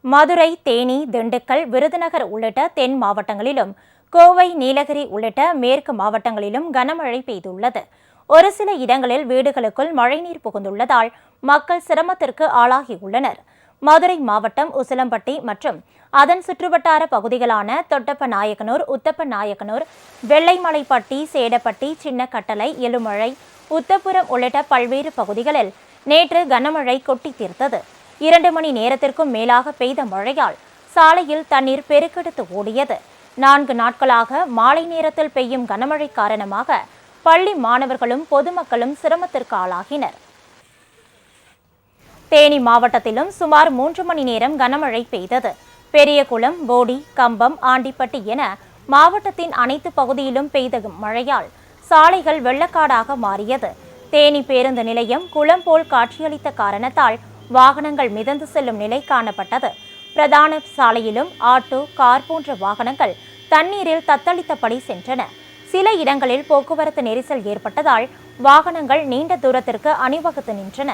மதுரை, தேனி, திண்டுக்கல், விருதுநகர் உள்ளிட்ட தென் மாவட்டங்களிலும், கோவை, நீலகிரி உள்ளிட்ட மேற்கு மாவட்டங்களிலும் கனமழை பெய்துள்ளது. ஒரு சில இடங்களில் வீடுகளுக்குள் மழைநீர் புகுந்துள்ளதால் மக்கள் சிரமத்திற்கு ஆளாகியுள்ளனர். மதுரை மாவட்டம் உசிலம்பட்டி மற்றும் அதன் சுற்றுவட்டார பகுதிகளான தொட்டப்பநாயக்கனூர், உத்தப்பநாயக்கனூர், வெள்ளைமலைப்பட்டி, சேடப்பட்டி, சின்னக்கட்டளை, எழுமழை, உத்தப்புரம் உள்ளிட்ட பல்வேறு பகுதிகளில் நேற்று கனமழை கொட்டி தீர்த்தது. 2 மணி நேரத்திற்கும் மேலாக பெய்த மழையால் சாலையில் தண்ணீர் பெருக்கெடுத்து ஓடியது. 4 நாட்களாக மாலை நேரத்தில் பெய்யும் கனமழை காரணமாக பள்ளி மாணவர்களும் பொதுமக்களும் சிரமத்திற்கு ஆளாகினர். தேனி மாவட்டத்திலும் சுமார் 3 மணி நேரம் கனமழை பெய்தது. பெரியகுளம், போடி, கம்பம், ஆண்டிப்பட்டி என மாவட்டத்தின் அனைத்து பகுதியிலும் பெய்த மழையால் சாலைகள் வெள்ளக்காடாக மாறியது. தேனி பேருந்து நிலையம் குளம் போல் காட்சியளித்த காரணத்தால் வாகனங்கள் மிதந்து செல்லும் நிலை காணப்பட்டது. பிரதான சாலையிலும் ஆட்டோ, கார் போன்ற வாகனங்கள் தண்ணீரில் தத்தளித்தபடி சென்றன. சில இடங்களில் போக்குவரத்து நெரிசல் ஏற்பட்டதால் வாகனங்கள் நீண்ட தூரத்திற்கு அணிவகுத்து நின்றன.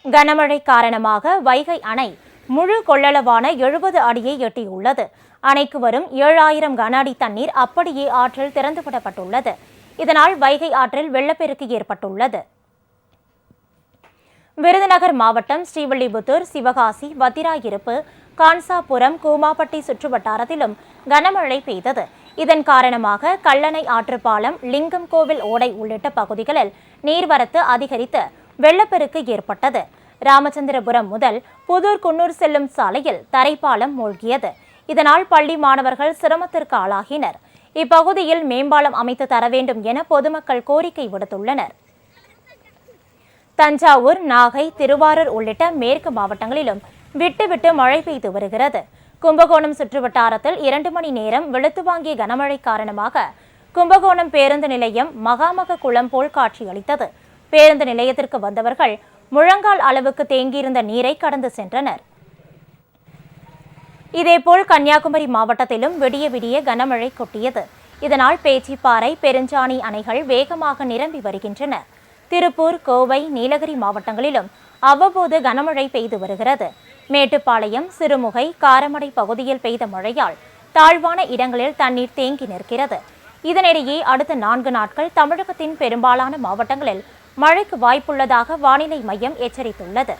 கனமழை காரணமாக வைகை அணை முழு கொள்ளளவான 70 அடியை எட்டியுள்ளது. அணைக்கு வரும் 7000 கன அடி தண்ணீர் அப்படியே ஆற்றில் திறந்துவிடப்பட்டுள்ளது. இதனால் வைகை ஆற்றில் வெள்ளப்பெருக்கு ஏற்பட்டுள்ளது. விருதுநகர் மாவட்டம் ஸ்ரீவில்லிபுத்தூர், சிவகாசி, வத்திராயிருப்பு, கான்சாபுரம், கூமாப்பட்டி சுற்றுவட்டாரத்திலும் கனமழை பெய்தது. இதன் காரணமாக கல்லணை ஆற்றுப்பாலம், லிங்கம் கோவில் ஓடை உள்ளிட்ட பகுதிகளில் நீர்வரத்து அதிகரித்து வெள்ளப்பெருக்கு ஏற்பட்டது. ராமச்சந்திரபுரம் முதல் புதூர் குன்னூர் செல்லும் சாலையில் தரைப்பாலம் மூழ்கியது. இதனால் பள்ளி மாணவர்கள் சிரமத்திற்கு ஆளாகினர். இப்பகுதியில் மேம்பாலம் அமைத்து தர வேண்டும் என பொதுமக்கள் கோரிக்கை விடுத்துள்ளனர். தஞ்சாவூர், நாகை, திருவாரூர் உள்ளிட்ட மேற்கு மாவட்டங்களிலும் விட்டு மழை பெய்து வருகிறது. கும்பகோணம் சுற்றுவட்டாரத்தில் 2 மணி நேரம் வெளுத்து வாங்கிய கனமழை காரணமாக கும்பகோணம் பேருந்து நிலையம் மகாமக குளம் போல் காட்சியளித்தது. பேருந்து நிலையத்திற்கு வந்தவர்கள் முழங்கால் அளவுக்கு தேங்கியிருந்த நீரை கடந்து சென்றனர். இதேபோல் கன்னியாகுமரி மாவட்டத்திலும் விடிய கனமழை கொட்டியது. இதனால் பேச்சிப்பாறை, பெருஞ்சாணி அணைகள் வேகமாக நிரம்பி வருகின்றன. திருப்பூர், கோவை, நீலகிரி மாவட்டங்களிலும் அவ்வப்போது கனமழை பெய்து வருகிறது. மேட்டுப்பாளையம், சிறுமுகை, காரமடை பகுதியில் பெய்த மழையால் தாழ்வான இடங்களில் தண்ணீர் தேங்கி நிற்கிறது. இதனிடையே அடுத்த 4 நாட்கள் தமிழகத்தின் பெரும்பாலான மாவட்டங்களில் மழைக்கு வாய்ப்புள்ளதாக வானிலை மையம் எச்சரித்துள்ளது.